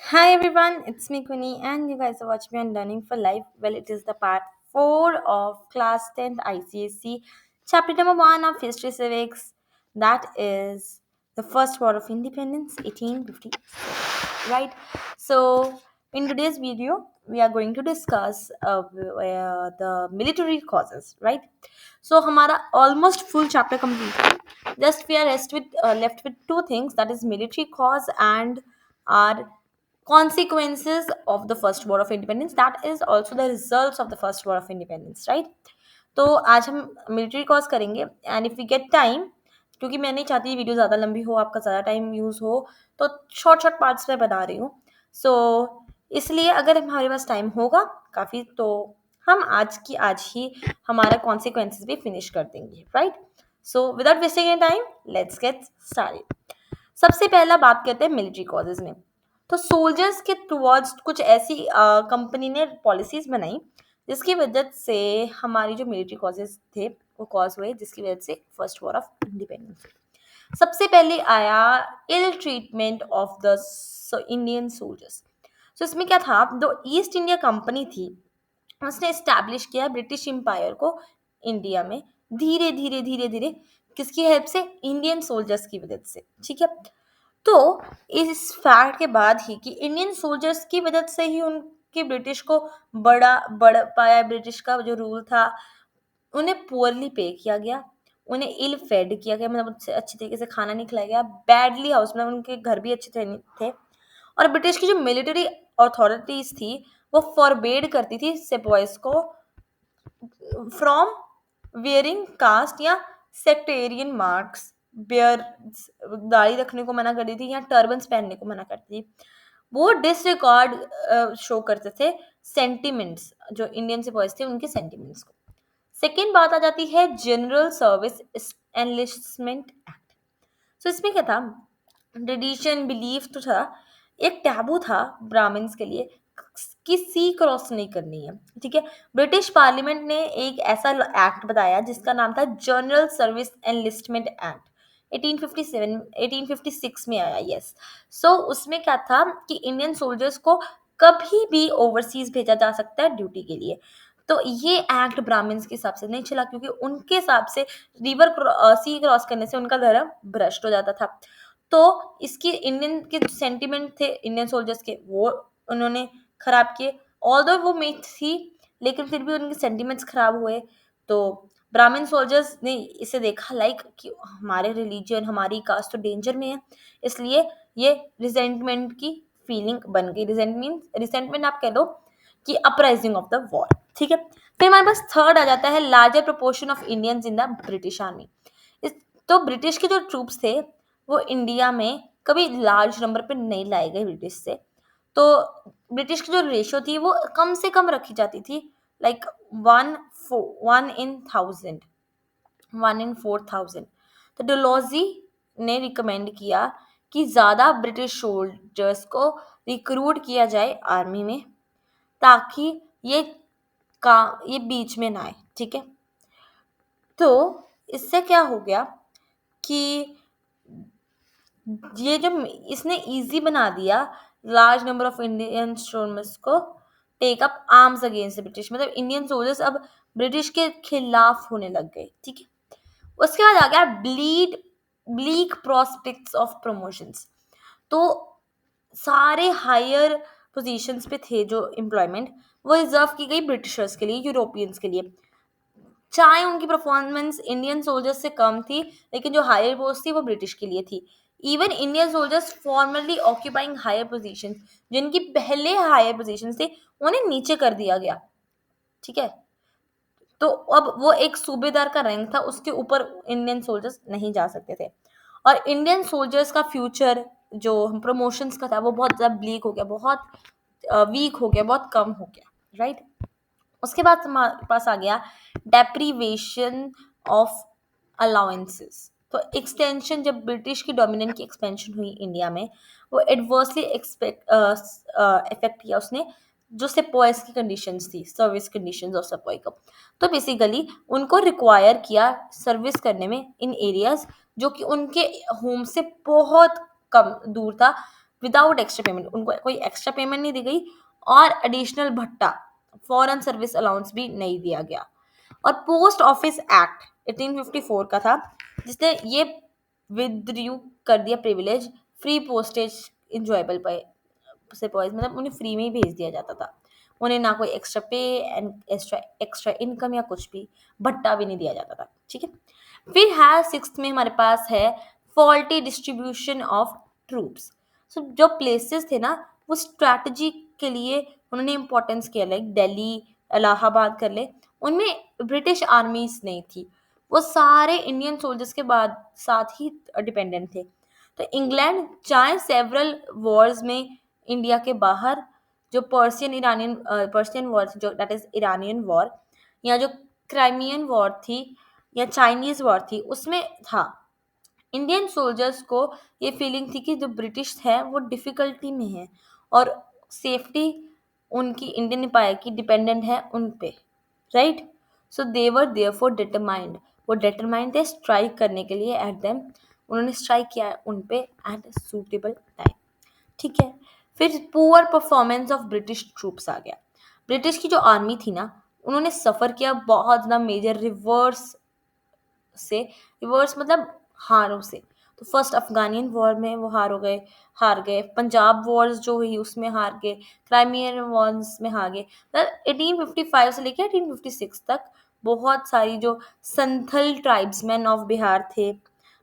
Hi everyone, it's me Kuni, and you guys are watching me on Learning for Life. Well, it is the part 4 of class 10th ICSE, chapter number 1 of History Civics. That is the first war of independence, 1850. Right? So, in today's video, we are going to discuss the military causes. Right? So, हमारा almost full chapter complete. Just we are left with two things, that is military cause and our consequences of the first war of independence, that is also the results of the first war of independence, right? तो आज हम military cause करेंगे and if we get time, क्योंकि मैं नहीं चाहती video ज़्यादा लंबी हो, आपका ज़्यादा टाइम यूज़ हो, तो शॉर्ट शॉर्ट पार्ट्स में बता रही हूँ। सो इसलिए अगर हमारे पास टाइम होगा काफ़ी, तो हम आज ही हमारा कॉन्सिक्वेंसेस भी फिनिश कर देंगे, right? So without wasting any time, let's get started. सबसे पहला बात करते हैं मिलिट्री कॉजेज में। तो सोल्जर्स के टुवर्ड्स कुछ ऐसी कंपनी ने पॉलिसीज बनाई जिसकी वजह से हमारी जो मिलिट्री कॉजेज थे वो कॉज हुए, जिसकी वजह से फर्स्ट वॉर ऑफ इंडिपेंडेंस। सबसे पहले आया ill treatment of the Indian soldiers. तो इसमें क्या था, जो ईस्ट इंडिया कंपनी थी उसने एस्टैब्लिश किया ब्रिटिश एम्पायर को इंडिया में, धीरे धीरे धीरे धीरे, किसकी हेल्प से? इंडियन सोल्जर्स की वजह से, ठीक है। तो इस फैक्ट के बाद ही कि इंडियन सोल्जर्स की वजह से ही उनकी ब्रिटिश को बड़ा बढ़ पाया, ब्रिटिश का जो रूल था उन्हें पुअरली पे किया गया, उन्हें इल फेड किया गया, मतलब अच्छी तरीके से खाना नहीं खिलाया गया, बैडली हाउस में उनके घर भी अच्छे थे। और ब्रिटिश की जो मिलिट्री अथॉरिटीज थी वो फॉरबेड करती थी सिपॉइस को फ्रॉम वेयरिंग कास्ट या सेक्टेरियन मार्क्स, बेयर दाढ़ी रखने को मना करती थी या टर्बन्स पहनने को मना करती थी। वो डिसरिकॉर्ड शो करते थे सेंटिमेंट्स, जो इंडियन सिपॉइस थे उनके सेंटिमेंट्स को। सेकेंड बात आ जाती है जनरल सर्विस एनलिस्टमेंट एक्ट। सो इसमें क्या था, ट्रेडिशन बिलीफ तो था, एक टैबू था ब्राह्मण्स के लिए कि सी क्रॉस नहीं करनी है, ठीक है। ब्रिटिश पार्लियामेंट ने एक ऐसा एक्ट बताया जिसका नाम था जनरल सर्विस एनलिस्टमेंट एक्ट, 1857 1856 में आया, यस। सो उसमें क्या था कि इंडियन सोल्जर्स को कभी भी ओवरसीज भेजा जा सकता है ड्यूटी के लिए। तो ये एक्ट ब्राह्मण्स के हिसाब से नहीं चला, क्योंकि उनके हिसाब से सी क्रॉस करने से उनका धर्म भ्रष्ट हो जाता था। तो इसकी इंडियन के सेंटिमेंट थे इंडियन सोल्जर्स के, वो उन्होंने खराब किए। ऑल्दो वो मिथ थी, लेकिन फिर भी उनके सेंटिमेंट्स खराब हुए। तो ब्राह्मण सोल्जर्स ने इसे देखा लाइक कि हमारे रिलीजन, हमारी कास्ट तो डेंजर में है, इसलिए ये रिजेंटमेंट की फीलिंग बन गई। रिसेंटमेंट आप कह लो कि अपराइजिंग ऑफ द वॉर, ठीक है। फिर हमारे पास थर्ड आ जाता है larger proportion of Indians in the British army. तो ब्रिटिश के जो ट्रूप्स थे वो इंडिया में कभी लार्ज नंबर पे नहीं लाए गए ब्रिटिश से। तो ब्रिटिश की जो रेशियो थी वो कम से कम रखी जाती थी, लाइक 1 इन 4,000। तो डोलोजी ने रिकमेंड किया कि ज़्यादा ब्रिटिश सोल्जर्स को रिक्रूट किया जाए आर्मी में, ताकि ये का ये बीच में ना आए, ठीक है। तो इससे क्या हो गया कि ये जो इसने इजी बना दिया large number of Indian soldiers को take up arms against the British, मतलब इंडियन सोल्जर्स अब ब्रिटिश के खिलाफ होने लग गए, ठीक है। उसके बाद आ गया ब्लीक प्रोस्पेक्ट्स ऑफ प्रमोशंस। तो सारे हायर पोजीशंस पे थे जो एम्प्लॉयमेंट, वो रिजर्व की गई ब्रिटिशर्स के लिए, यूरोपियंस के लिए। चाहे उनकी परफॉर्मेंस इंडियन सोल्जर्स से कम थी, लेकिन जो हायर पोस्ट थी वो ब्रिटिश के लिए थी। Even Indian soldiers formerly occupying higher position, जिनकी पहले हायर पोजीशन थे उन्हें नीचे कर दिया गया, ठीक है। तो अब वो एक सूबेदार का रैंक था, उसके ऊपर इंडियन सोल्जर्स नहीं जा सकते थे। और इंडियन सोल्जर्स का फ्यूचर जो प्रमोशंस का था वो बहुत ज़्यादा ब्लीक हो गया, बहुत वीक हो गया, बहुत कम हो गया, राइट। उसके बाद हमारे पास आ गया डेप्रीवेशन ऑफ अलाउंसेस। तो एक्सटेंशन, जब ब्रिटिश की डोमिनेंट की एक्सपेंशन हुई इंडिया में, वो एडवर्सली इफेक्ट किया उसने जो सेपॉयस की कंडीशंस थी, सर्विस कंडीशंस ऑफ सेपॉय को। तो बेसिकली उनको रिक्वायर किया सर्विस करने में इन एरियाज जो कि उनके होम से बहुत कम दूर था, विदाउट एक्स्ट्रा पेमेंट, उनको कोई एक्स्ट्रा पेमेंट नहीं दी गई और एडिशनल भट्टा फॉरेन सर्विस अलाउंस भी नहीं दिया गया। और पोस्ट ऑफिस एक्ट 1854 का था जिसने ये विद्रू कर दिया प्रिविलेज फ्री पोस्टेज इंजॉयबल पे से बॉयज, मतलब उन्हें फ्री में ही भेज दिया जाता था, उन्हें ना कोई एक्स्ट्रा पे एंड एक्स्ट्रा एक्स्ट्रा इनकम या कुछ भी भट्टा भी नहीं दिया जाता था। ठीक है, फिर है सिक्स्थ में हमारे पास है फॉल्टी डिस्ट्रीब्यूशन ऑफ ट्रूप्स। सो जो प्लेसेस थे ना वो स्ट्रैटेजी के लिए उन्होंने इंपॉर्टेंस किया, लाइक दिल्ली इलाहाबाद कर ले, उनमें ब्रिटिश आर्मीज नहीं थी, वो सारे इंडियन सोल्जर्स के बाद साथ ही डिपेंडेंट थे। तो इंग्लैंड चाहे सेवरल वॉर्स में इंडिया के बाहर, जो पर्शियन वॉर जो दैट इज ईरानियन वॉर, या जो क्राइमियन वॉर थी या चाइनीज वॉर थी, उसमें था इंडियन सोल्जर्स को ये फीलिंग थी कि जो ब्रिटिश है वो डिफिकल्टी में है और सेफ्टी उनकी इंडियन एम्पायर की डिपेंडेंट है उन पे, राइट। सो दे वर देयरफॉर डिटरमाइंड, वो डिटरमाइंड थे स्ट्राइक करने के लिए एट देम, उन्होंने स्ट्राइक किया उन पे एट सूटेबल टाइम। ठीक है, फिर poor performance of British troops आ गया। ब्रिटिश की जो आर्मी थी ना उन्होंने सफ़र किया बहुत ज़्यादा मेजर रिवर्स से, रिवर्स मतलब हारों से। तो फर्स्ट अफगानियन वॉर में वो हार गए, पंजाब वॉर्स जो हुई उसमें हार गए, क्राइमियन वॉर्स में हार गए। मतलब 1855 से लेकर 1856 तक बहुत सारी जो संथल ट्राइब्समैन ऑफ बिहार थे,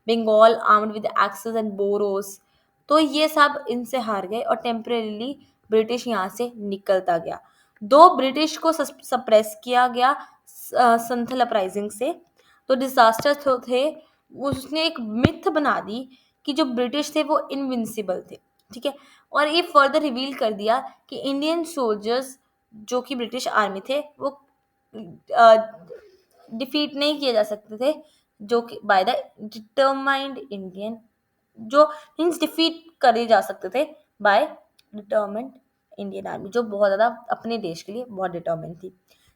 Bengal armed with axes and bows, तो ये सब इनसे हार गए और टेम्परेली ब्रिटिश यहाँ से निकलता गया। दो ब्रिटिश को सप्रेस किया गया संथल अपराइजिंग से, तो डिजास्टर थे, उसने एक मिथ बना दी कि जो ब्रिटिश थे वो इनविंसिबल थे। ठीक है, और ये फर्दर रिवील कर दिया कि इंडियन सोल्जर्स जो कि ब्रिटिश आर्मी थे वो डिफीट नहीं किए जा सकते थे, जो कि बाय द डिटरमाइंड इंडियन, जो मीन्स डिफीट करे जा सकते थे बाय डिटरमाइंड इंडियन आर्मी, जो बहुत ज़्यादा अपने देश के लिए बहुत डिटरमाइंड थी।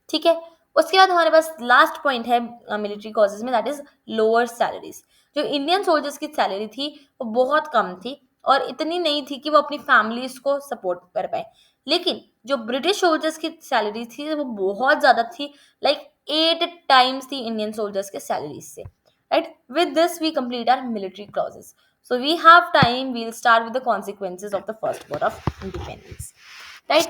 ठीक है, उसके बाद हमारे पास लास्ट पॉइंट है मिलिट्री कॉजेज में, दैट इज लोअर सैलरीज। जो इंडियन सोल्जर्स की सैलरी थी वो बहुत कम थी और इतनी नहीं थी कि वो अपनी फैमिलीज को सपोर्ट कर पाए, लेकिन जो ब्रिटिश सोल्जर्स की सैलरी थी वो बहुत ज़्यादा थी, लाइक 8 टाइम्स थी इंडियन सोल्जर्स के सैलरीज से, right? With this we complete our military clauses. So we have time, we'll start with the consequences of the first war of independence, right?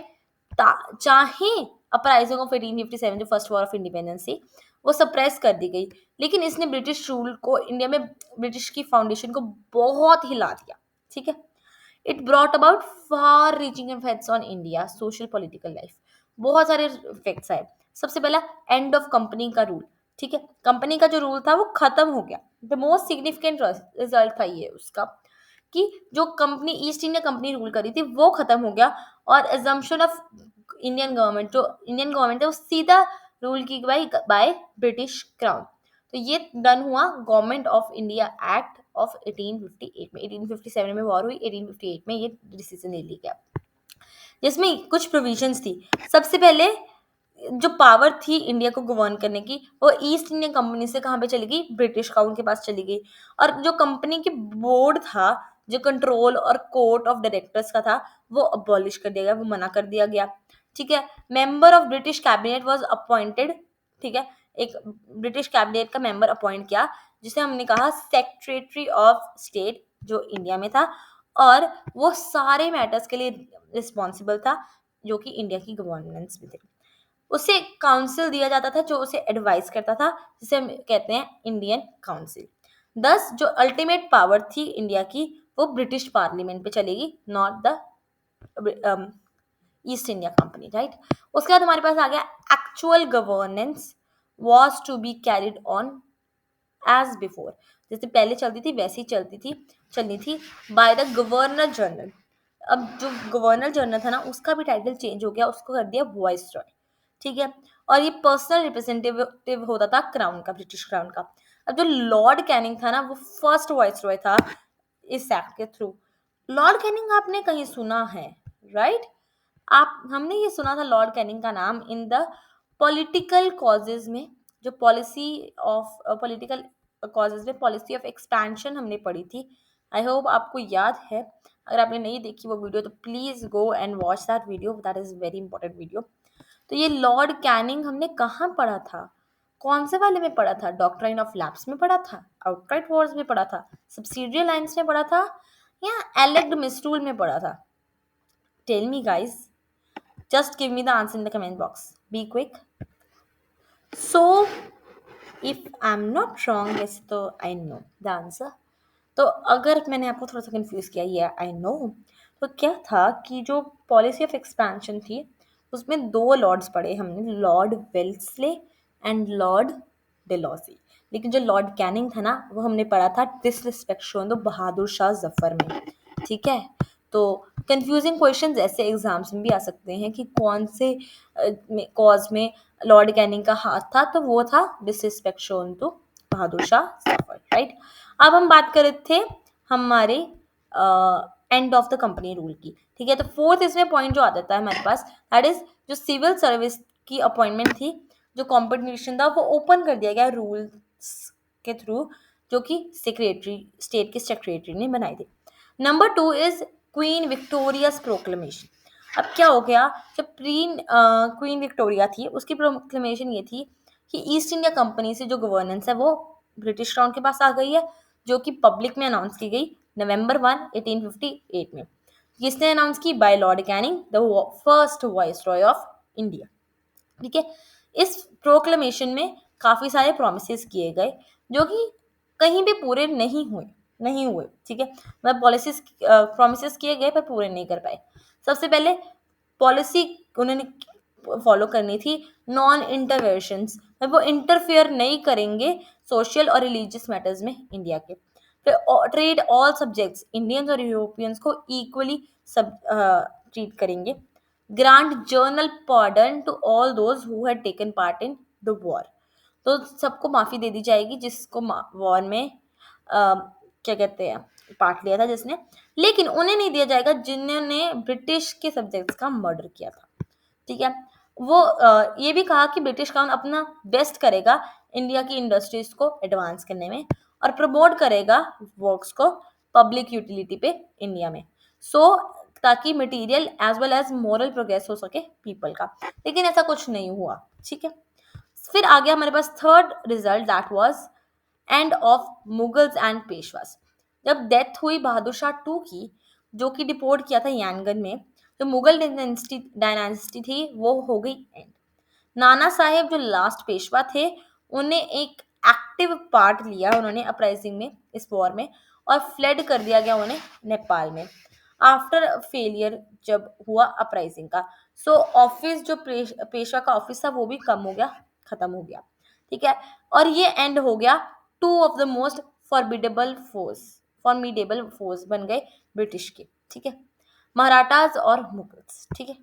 चाहे अपराइजिंग ऑफ 1857 जो first war of independence थी वो suppress कर दी गई, लेकिन इसने British rule को India में, ब्रिटिश की फाउंडेशन को बहुत हिला दिया। ठीक है, it brought about far reaching effects on India social political life, बहुत सारे इफेक्ट्स आए। सबसे पहला एंड ऑफ कंपनी का रूल। ठीक है, कंपनी का जो रूल था वो खत्म हो गया। द मोस्ट सिग्निफिकेंट रिजल्ट था ये उसका कि जो company east India company rule करी थी वो खत्म हो गया और एजम्पशन ऑफ इंडियन गवर्नमेंट, जो इंडियन गवर्नमेंट है वो सीधा रूल की बाय ब्रिटिश क्राउन। तो ये डन हुआ government of India act of 1858 में। 1857 में वॉर हुई, 1858 में ये डिसीजन ले लिया गया जिसमें कुछ प्रोविजंस थी। सबसे पहले जो पावर थी इंडिया को गवर्न करने की वो ईस्ट इंडिया कंपनी से कहाँ पे चली गई, ब्रिटिश क्राउन के पास चली गई। और जो कंपनी की बोर्ड था, जो कंट्रोल और कोर्ट ऑफ डायरेक्टर्स का था, वो अबॉलिश कर दिया गया, वो मना कर दिया गया। ठीक है, member of British cabinet was appointed. ठीक है, एक ब्रिटिश कैबिनेट का मेंबर अपॉइंट किया जिसे हमने कहा सेक्रेटरी ऑफ स्टेट, जो इंडिया में था और वो सारे मैटर्स के लिए रिस्पॉन्सिबल था जो कि इंडिया की गवर्नेंस में थे। उसे काउंसिल दिया जाता था जो उसे एडवाइस करता था, जिसे हम कहते हैं इंडियन काउंसिल। दस जो अल्टीमेट पावर थी इंडिया की वो ब्रिटिश पार्लियामेंट पे चलेगी, not the East India company, right. उसके बाद हमारे पास आ गया actual governance was to be carried on as before, जैसे पहले चलती थी वैसी चलनी थी बाय द गवर्नर जनरल। अब जो गवर्नर जनरल था ना उसका भी टाइटल चेंज हो गया, उसको कर दिया वॉइस रॉय। ठीक है, और ये पर्सनल रिप्रेजेंटेटिव होता था क्राउन का, ब्रिटिश क्राउन का। अब जो लॉर्ड कैनिंग था ना वो फर्स्ट वॉइस रॉय था इस एक्ट के थ्रू। लॉर्ड कैनिंग आपने कहीं सुना है, राइट? आप हमने ये सुना था लॉर्ड कैनिंग का नाम इन द पॉलिटिकल कॉजेज में, जो पॉलिटिकल कॉजेज में पॉलिसी ऑफ एक्सपेंशन हमने पढ़ी थी। आई होप आपको याद है। अगर आपने नहीं देखी वो वीडियो तो please go and watch that video, that is very important video. तो ये लॉर्ड कैनिंग हमने कहाँ पढ़ा था? कौन से वाले में पढ़ा था? डॉक्ट्राइन ऑफ लैप्स में पढ़ा था? आउटराइट वॉर्स में पढ़ा था? सब्सिडियरी लाइन्स में पढ़ा था? या एलेक्ड मिसरूल में पढ़ा था? Tell me guys, just give me the answer in the comment box, be quick. So if I am not wrong, वैसे तो आई नो द आंसर। तो अगर मैंने आपको थोड़ा सा कंफ्यूज किया, ये आई नो, तो क्या था कि जो पॉलिसी ऑफ एक्सपेंशन थी उसमें दो लॉर्ड्स पढ़े हमने, लॉर्ड वेल्सले एंड लॉर्ड डेलौसी। लेकिन जो लॉर्ड कैनिंग था ना वो हमने पढ़ा था डिसरिस्पेक्ट शोन दो बहादुर शाह जफर में। ठीक है, तो कंफ्यूजिंग क्वेश्चंस ऐसे एग्जाम्स में भी आ सकते हैं कि कौन से कॉज में लॉर्ड कैनिंग का हाथ था, तो वो था disrespect shown to Bahadur Shah Zafar, right. अब हम बात कर रहे थे हमारे end of the company rule की। ठीक है, तो फोर्थ इसमें पॉइंट जो आ जाता है हमारे पास, दैट इज जो सिविल सर्विस की अपॉइंटमेंट थी, जो कॉम्पिटिशन था वो ओपन कर दिया गया रूल्स के थ्रू, जो कि सेक्रेटरी, स्टेट के सेक्रेटरी ने बनाई थी। Number 2 is queen Victoria's proclamation. अब क्या हो गया, जब क्वीन विक्टोरिया थी उसकी प्रोक्लेमेशन ये थी कि ईस्ट इंडिया कंपनी से जो गवर्नेंस है वो ब्रिटिश क्राउन के पास आ गई है, जो कि पब्लिक में अनाउंस की गई नवंबर 1, 1858 में। किसने अनाउंस की? By Lord Canning, the first viceroy of India. ठीक है, इस प्रोक्लेमेशन में काफी सारे प्रोमिस किए गए जो कि कहीं भी पूरे नहीं हुए। ठीक है, मतलब पॉलिसीज प्रोमिस किए गए पर पूरे नहीं कर पाए। सबसे पहले पॉलिसी उन्होंने फॉलो करनी थी नॉन इंटरवेंशंस, मतलब वो इंटरफेयर नहीं करेंगे सोशल और रिलीजियस मैटर्स में इंडिया के। फिर ट्रेड ऑल सब्जेक्ट्स, इंडियंस और यूरोपियंस को इक्वली सब ट्रीट करेंगे। Grant general pardon to all those who had taken part in the war, तो सबको माफी दे दी जाएगी जिसको वॉर में क्या कहते हैं पार्ट लिया था जिसने, लेकिन उन्हें नहीं दिया जाएगा जिन्होंने ब्रिटिश के सब्जेक्ट्स का मर्डर किया था। ठीक है, वो ये भी कहा कि ब्रिटिश काउन अपना बेस्ट करेगा इंडिया की इंडस्ट्रीज को एडवांस करने में और प्रमोट करेगा वर्क्स को पब्लिक यूटिलिटी पे इंडिया में, सो ताकि material as well as moral progress हो सके पीपल का। लेकिन ऐसा कुछ नहीं हुआ। ठीक है, फिर आ गया हमारे पास third result, that was end of Mughals and Peshwas. जब डेथ हुई बहादुर शाह टू की, जो कि डिपोर्ट किया था यानगन में, तो मुगल डायनेस्टी थी वो हो गई एंड। नाना साहेब जो लास्ट पेशवा थे, उन्हें एक एक्टिव पार्ट लिया उन्होंने अपराइजिंग में, इस वॉर में, और फ्लेड कर दिया गया उन्हें नेपाल में आफ्टर फेलियर जब हुआ अपराइजिंग का। सो ऑफिस जो पेशवा का ऑफिस था वो भी कम हो गया, खत्म हो गया। ठीक है, और ये एंड हो गया two of the most formidable force बन गए ब्रिटिश के। ठीक है, मराठास और मुगल्स। ठीक है,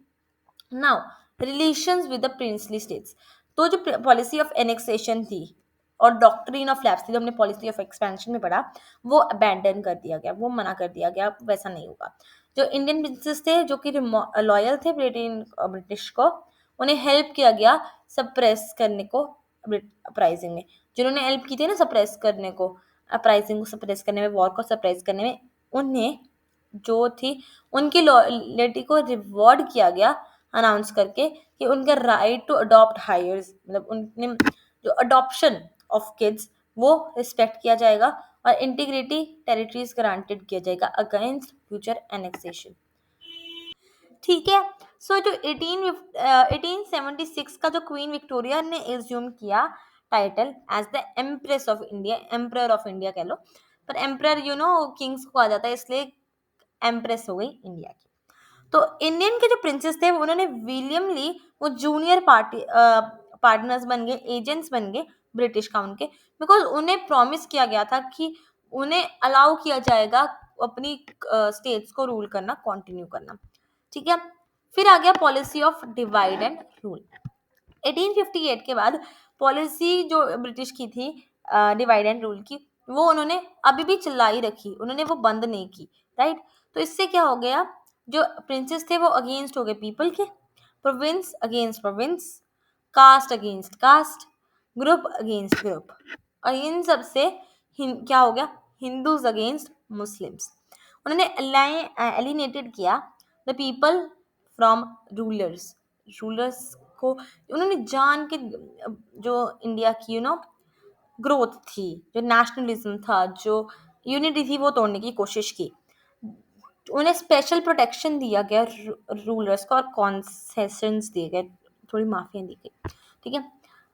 now relations with the princely states, तो जो पॉलिसी ऑफ एनेक्सेशन थी और डॉक्ट्रिन ऑफ लैप्स थी जो हमने पॉलिसी ऑफ एक्सपेंशन में पढ़ा, वो अबैंडन कर दिया गया, वो मना कर दिया गया, वैसा नहीं होगा। जो इंडियन प्रिंसेस थे जो कि लॉयल थे ब्रिटिश को, उन्हें हेल्प किया गया सप्रेस करने को अपराइजिंग में। जिन्होंने हेल्प की थी ना सप्रेस करने को, अपराइजिंग को सप्रेस करने में, वॉर को सप्रेस करने में, उन्हें जो थी उनकी लॉयल्टी को रिवॉर्ड किया गया अनाउंस करके कि उनका राइट टू अडॉप्ट हायर्स, मतलब उनने जो अडॉप्शन ऑफ किड्स वो रिस्पेक्ट किया जाएगा और इंटीग्रिटी टेरिटरीज ग्रांटेड किया जाएगा अगेंस्ट फ्यूचर एनेक्सेशन। ठीक है, सो जो 1876 का जो क्वीन विक्टोरिया ने एज्यूम किया title as the empress of India, emperor of India कह लो, पर एम्प्रर किंग्स को आ जाता है, इसलिए एम्प्रेस हो गई इंडिया की। तो इंडियन के जो प्रिंसेस थे उन्होंने विलियम ली वो जूनियर पार्टनर्स बन गए, एजेंट्स बन गए ब्रिटिश काउंट के, बिकॉज उन्हें प्रॉमिस किया गया था कि उन्हें अलाउ किया जाएगा अपनी स्टेट्स को रूल करना, कंटिन्यू करना। ठीक है, फिर आ गया policy of divide and rule. 1858 के बाद पॉलिसी जो ब्रिटिश की थी डिवाइड एंड रूल की, वो उन्होंने अभी भी चलाई रखी, उन्होंने वो बंद नहीं की, राइट। तो इससे क्या हो गया, जो प्रिंसेस थे वो अगेंस्ट हो गए पीपल के, province against province, caste against caste, group against group, और इन सब से क्या हो गया, हिंदूज अगेंस्ट मुस्लिम्स। उन्होंने एलिनेटेड किया the people from rulers. Rulers को उन्होंने जान के जो इंडिया की ग्रोथ थी, जो नेशनलिज्म था, जो यूनिटी थी, वो तोड़ने की कोशिश की। उन्हें स्पेशल प्रोटेक्शन दिया गया रूलर्स को और कॉन्सेशंस दिए गए, थोड़ी माफियाँ दी गई। ठीक है।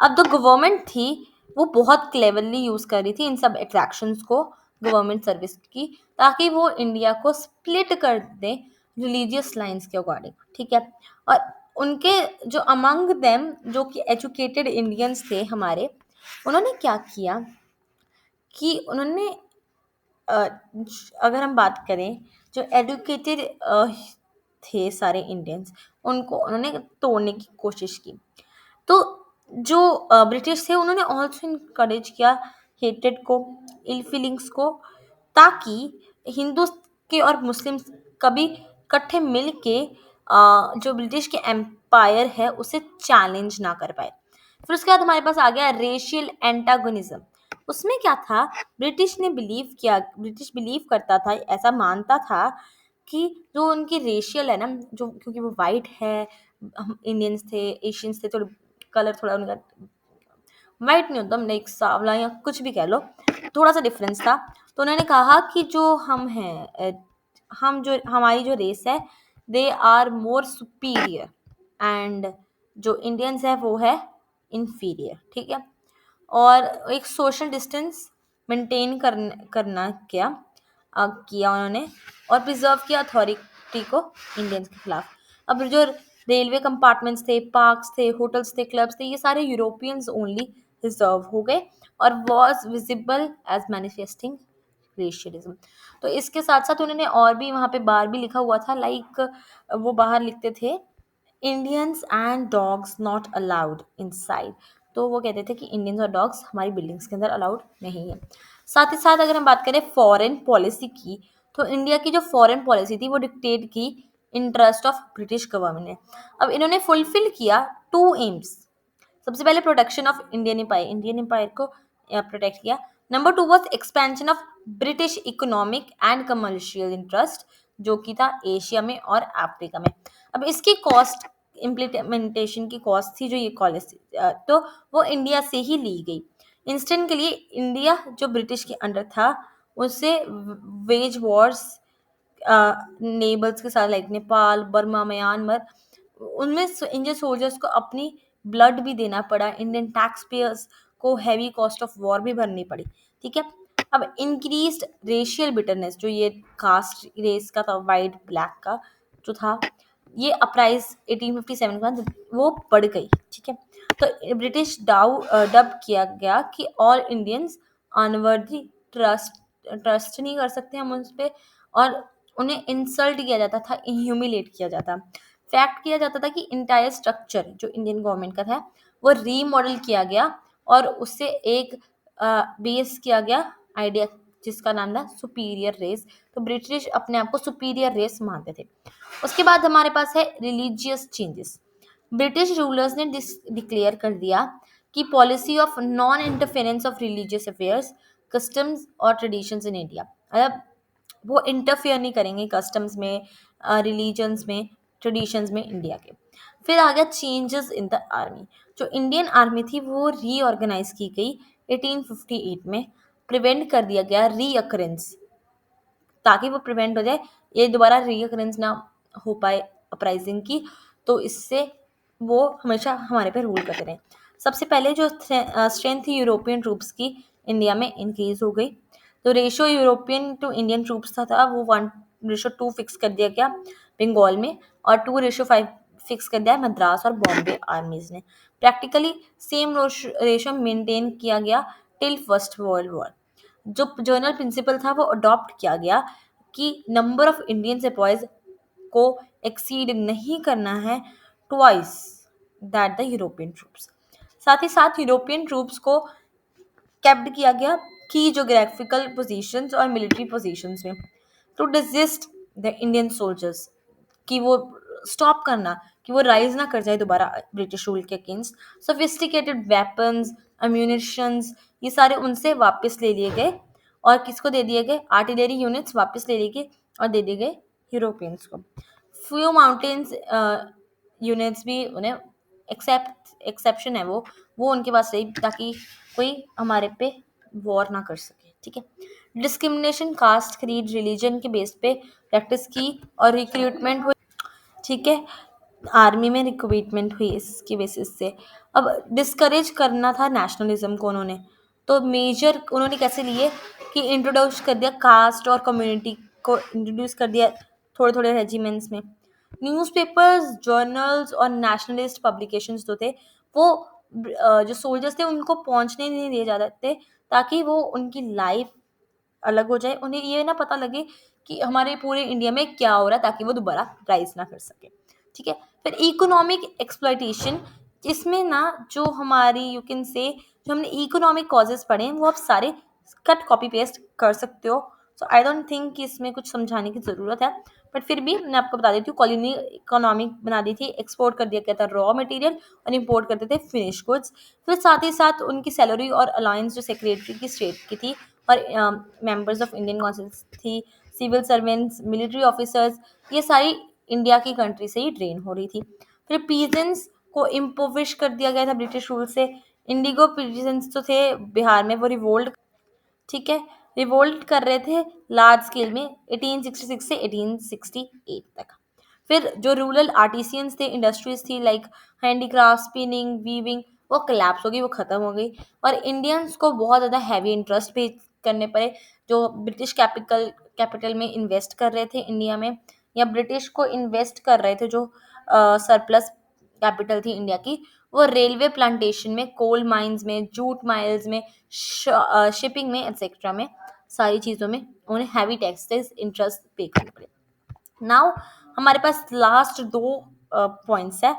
अब जो गवर्नमेंट थी वो बहुत क्लेवरली यूज कर रही थी इन सब अट्रैक्शंस को गवर्नमेंट सर्विस की, ताकि वो इंडिया को स्प्लिट कर दे रिलीजियस लाइंस के अकॉर्डिंग। ठीक है। और उनके जो अमंग देम जो कि एजुकेटेड इंडियंस थे हमारे, उन्होंने क्या किया कि उन्होंने अ, अगर हम बात करें, जो एडुकेटेड थे सारे इंडियंस, उनको उन्होंने तोड़ने की कोशिश की। तो जो ब्रिटिश थे उन्होंने ऑल्सो इनकरेज किया हेटेड को, इल फीलिंग्स को, ताकि हिंदू के और मुस्लिम्स कभी इकट्ठे मिल के जो ब्रिटिश के एम्पायर है उसे चैलेंज ना कर पाए। फिर उसके बाद हमारे पास आ गया रेशियल एंटागोनिज्म। उसमें क्या था, ब्रिटिश बिलीव करता था, ऐसा मानता था कि जो उनकी रेशियल है ना, जो क्योंकि वो वाइट है, हम इंडियंस थे, एशियंस थे, थोड़े कलर थोड़ा उनका वाइट नहीं होता, लाइक सांवला या कुछ भी कह लो, थोड़ा सा डिफरेंस था। तो उन्होंने कहा कि जो हम हैं, हम जो हमारी जो रेस है, they are more superior, and जो इंडियंस है वो है इन्फीरियर। ठीक है। और एक सोशल डिस्टेंस मेंटेन करना किया उन्होंने, और प्रिजर्व किया अथॉरिटी को इंडियंस के खिलाफ। अब जो रेलवे कंपार्टमेंट्स थे, पार्क्स थे, होटल्स थे, क्लब्स थे, ये सारे यूरोपियंस ओनली रिजर्व हो गए और was visible as manifesting racialism. तो इसके साथ साथ उन्होंने और भी वहाँ पे बाहर भी लिखा हुआ था, लाइक वो बाहर लिखते थे Indians and dogs not allowed inside. तो वो कहते थे कि इंडियंस और डॉग्स हमारी बिल्डिंग्स के अंदर अलाउड नहीं है। साथ ही साथ अगर हम बात करें फॉरेन पॉलिसी की, तो इंडिया की जो फॉरेन पॉलिसी थी वो डिक्टेट की इंटरेस्ट ऑफ ब्रिटिश गवर्नमेंट ने। अब इन्होंने फुलफिल किया टू एम्स। सबसे पहले प्रोटेक्शन ऑफ इंडियन एम्पायर को प्रोटेक्ट किया। Number two was expansion of British economic and commercial interest, जो कि था एशिया में और अफ्रीका में। अब इसकी कॉस्ट, इम्प्लीमेंटेशन की कॉस्ट थी जो ये पॉलिसी, तो वो इंडिया से ही ली गई। इंस्टेंट के लिए इंडिया जो ब्रिटिश के अंडर था उससे वेज वॉर्स नेबल्स के साथ, लाइक नेपाल, बर्मा, म्यांमार, उनमें इंडियन सोल्जर्स को अपनी ब्लड भी देना पड़ा, इंडियन टैक्स पेयर्स को हैवी कॉस्ट ऑफ वॉर भी भरनी पड़ी। ठीक है। अब इंक्रीज्ड रेशियल बिटरनेस, जो ये कास्ट रेस का था, वाइट ब्लैक का जो था, ये अपराइज 1857 के बाद वो बढ़ गई। ठीक है। तो ब्रिटिश डब किया गया कि ऑल इंडियंस अनवर्दी ट्रस्ट नहीं कर सकते हम उस पर, और उन्हें इंसल्ट किया जाता था, ह्यूमिलेट किया जाता, फैक्ट किया जाता था कि इंटायर स्ट्रक्चर जो इंडियन गवर्नमेंट का था वो रीमॉडल किया गया और उससे एक बेस किया गया आइडिया जिसका नाम था सुपीरियर रेस। तो ब्रिटिश अपने आप को सुपीरियर रेस मानते थे। उसके बाद हमारे पास है रिलीजियस चेंजेस। ब्रिटिश रूलर्स ने डिक्लेयर कर दिया कि policy of non interference of religious affairs, customs और ट्रेडिशंस इन इंडिया। मतलब वो इंटरफेयर नहीं करेंगे कस्टम्स में, रिलीजन्स में, ट्रेडिशंस में इंडिया के। फिर आ गया चेंजेस इन द आर्मी। जो इंडियन आर्मी थी वो रीऑर्गेनाइज की गई 1858 में। प्रिवेंट कर दिया गया रीअकरेंस, ताकि वो प्रिवेंट हो जाए, ये दोबारा रीअकरेंस ना हो पाए अपराइजिंग की, तो इससे वो हमेशा हमारे पे रूल करते रहे। सबसे पहले जो स्ट्रेंथ थी यूरोपियन ट्रूप्स की इंडिया में इंक्रीज हो गई। तो ratio European to Indian troops था वो 1:2 फिक्स कर दिया गया बंगाल में, और 2:5 फिक्स कर दिया मद्रास और बॉम्बे आर्मीज ने। प्रैक्टिकली सेम रेशो मेंटेन किया गया टिल फर्स्ट वर्ल्ड वॉर। जो जनरल प्रिंसिपल था वो अडॉप्ट किया गया कि नंबर ऑफ इंडियन सिपाहीज को एक्सीड नहीं करना है twice that the European troops. साथ ही साथ यूरोपियन ट्रूप्स को कैप्ड किया गया की जोग्राफिकल पोजीशंस और मिलिट्री पोजीशंस में, to disgust the Indian soldiers, कि वो स्टॉप करना, कि वो राइज ना कर जाए दोबारा ब्रिटिश रूल के अगेंस्ट। सोफिस्टिकेटेड वेपन्स, अम्यूनिशंस, ये सारे उनसे वापस ले लिए गए, और किसको दे दिए गए, आर्टिलरी यूनिट्स वापस ले लिए गए और दे दिए गए यूरोपियंस को। फ्यू माउंटेन्स यूनिट्स भी उन्हें एक्सेप्शन है वो उनके पास रही ताकि कोई हमारे पे वॉर ना कर सके। ठीक है, डिस्क्रिमिनेशन कास्ट क्रीड रिलीजन के बेस पे प्रैक्टिस की और रिक्रूटमेंट हुई। ठीक है, आर्मी में रिक्रूटमेंट हुई इसकी बेसिस से। अब डिस्करेज करना था नेशनलिज्म को उन्होंने, तो मेजर उन्होंने कैसे लिए कि इंट्रोड्यूस कर दिया कास्ट और कम्युनिटी को, इंट्रोड्यूस कर दिया थोड़े थोड़े रेजिमेंट्स में। न्यूज़पेपर्स, जर्नल्स और नेशनलिस्ट पब्लिकेशंस जो थे वो जो सोल्जर्स थे उनको पहुंचने नहीं दिए जाते थे, ताकि वो उनकी लाइफ अलग हो जाए, उन्हें ये ना पता लगे कि हमारे पूरे इंडिया में क्या हो रहा है, ताकि वो दोबारा राइज ना कर सके। ठीक है, फिर इकोनॉमिक एक्सप्लॉइटेशन, इसमें ना जो हमारी यू कैन से जो हमने इकोनॉमिक कॉजेस पढ़े हैं वो आप सारे कट कॉपी पेस्ट कर सकते हो। सो आई डोंट थिंक कि इसमें कुछ समझाने की ज़रूरत है, बट फिर भी मैं आपको बता देती हूँ। कॉलोनी इकोनॉमिक बना दी थी, एक्सपोर्ट कर दिया गया था रॉ मटेरियल और इंपोर्ट करते थे फिनिश गुड्स। फिर साथ ही साथ उनकी सैलरी और अलाउंस जो सेक्रेटरी की स्टेट की थी और मेंबर्स ऑफ इंडियन काउंसिल थी, सिविल सर्वेंट्स, मिलिट्री ऑफिसर्स, ये सारी इंडिया की कंट्री से ही ट्रेन हो रही थी। फिर पीजेंट्स को इम्पोविश कर दिया गया था ब्रिटिश रूल से। इंडिगो पीजेंट्स जो थे बिहार में वो रिवोल्ट, ठीक है, रिवोल्ट कर रहे थे लार्ज स्केल में 1866 से 1868 तक। फिर जो रूरल आर्टिसियंस थे, इंडस्ट्रीज थी लाइक हैंडीक्राफ्ट, स्पिनिंग, वीविंग, वो कोलैप्स हो गई, वो ख़त्म हो गई। और इंडियंस को बहुत ज़्यादा हैवी इंटरेस्ट पे करने पड़े, जो ब्रिटिश कैपिटल कैपिटल में इन्वेस्ट कर रहे थे इंडिया में, या ब्रिटिश को इन्वेस्ट कर रहे थे जो सरप्लस कैपिटल थी इंडिया की, वो रेलवे प्लांटेशन में, कोल माइंस में, जूट माइल्स में, शिपिंग में, एक्सेट्रा में, सारी चीज़ों में उन्हें हैवी टैक्सेस इंटरेस्ट पे करने पड़े। नाउ हमारे पास लास्ट दो पॉइंट्स है,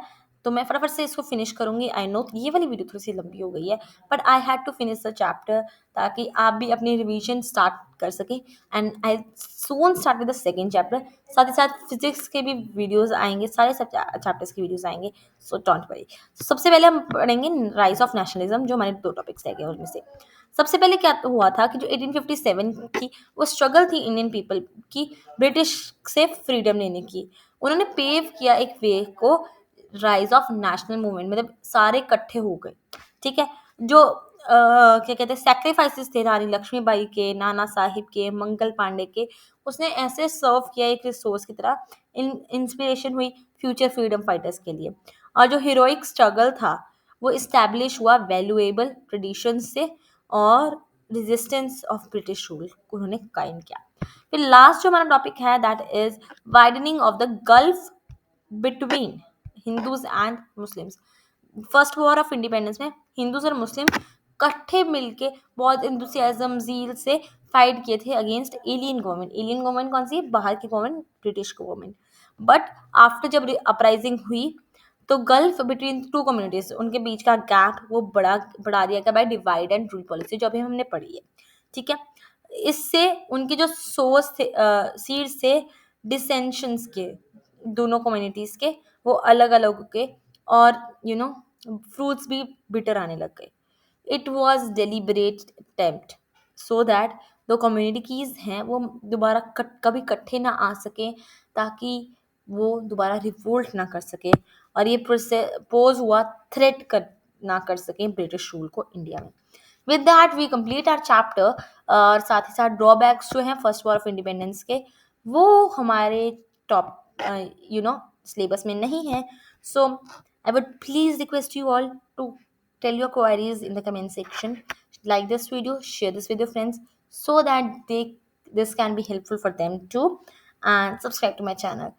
तो मैं फटाफट से इसको फिनिश करूंगी। आई नो ये वाली वीडियो थोड़ी सी लंबी हो गई है, but I had to finish the chapter ताकि आप भी अपनी रिवीजन स्टार्ट कर सकें। And I soon start with the second chapter. साथ ही साथ फिजिक्स के भी वीडियोस आएंगे, सारे सब चैप्टर्स की वीडियोस आएंगे, सो डोंट वरी। सबसे पहले हम पढ़ेंगे राइज ऑफ नेशनलिज्म, जो हमारे दो टॉपिक्स रह गए उनमें से। सबसे पहले क्या हुआ था कि जो 1857 की वो स्ट्रगल थी इंडियन पीपल की ब्रिटिश से फ्रीडम लेने की, उन्होंने पेव किया एक वे को राइज ऑफ नेशनल मूवमेंट, मतलब सारे इकट्ठे हो गए। ठीक है, जो क्या कहते हैं सेक्रीफाइसेस थे रानी लक्ष्मीबाई के, नाना साहिब के, मंगल पांडे के, उसने ऐसे सर्व किया एक रिसोर्स की तरह, इंस्पिरेशन हुई फ्यूचर फ्रीडम फाइटर्स के लिए। और जो हीरोइक स्ट्रगल था वो इस्टेब्लिश हुआ वैल्यूएबल ट्रेडिशन से, और रेजिस्टेंस ऑफ ब्रिटिश रूल को उन्होंने कायम किया। फिर लास्ट जो हमारा टॉपिक है that is widening of the gulf between Hindus and Muslims. First war of independence में हिंदूज और मुस्लिम इकट्ठे मिलके बहुत इंथुसियाज्म जील से फाइट किए थे against alien government. Alien government कौन सी है? बाहर की government, British government. But after जब अपराइजिंग हुई तो गल्फ बिटवीन टू कम्युनिटीज, उनके बीच का गैप वो बढ़ा दिया गया by divide and rule policy, जो अभी हमने पढ़ी है। ठीक है, इससे उनके जो सोर्स थे, सीड्स थे डिसेंशंस के, दोनों कम्युनिटीज के, वो अलग अलग के, और फ्रूट्स भी बिटर आने लग गए। It was deliberate attempt so that दो कम्युनिटीज हैं वो दोबारा कभी इकट्ठे ना आ सकें, ताकि वो दोबारा रिवोल्ट ना कर सके, और ये पोज हुआ थ्रेट कर ना कर सकें ब्रिटिश रूल को इंडिया में। With that we complete our chapter. और साथ ही साथ ड्रॉबैक्स जो हैं फर्स्ट वॉर ऑफ इंडिपेंडेंस के, वो हमारे टॉप सिलेबस में नहीं है। So I would please request you all to tell your queries in the comment section. Like this video, share this with your friends so that this can be helpful for them too. And subscribe to my channel.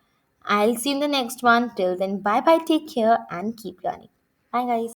I'll see you in the next one. Till then, bye bye, take care, and keep learning. Bye, guys.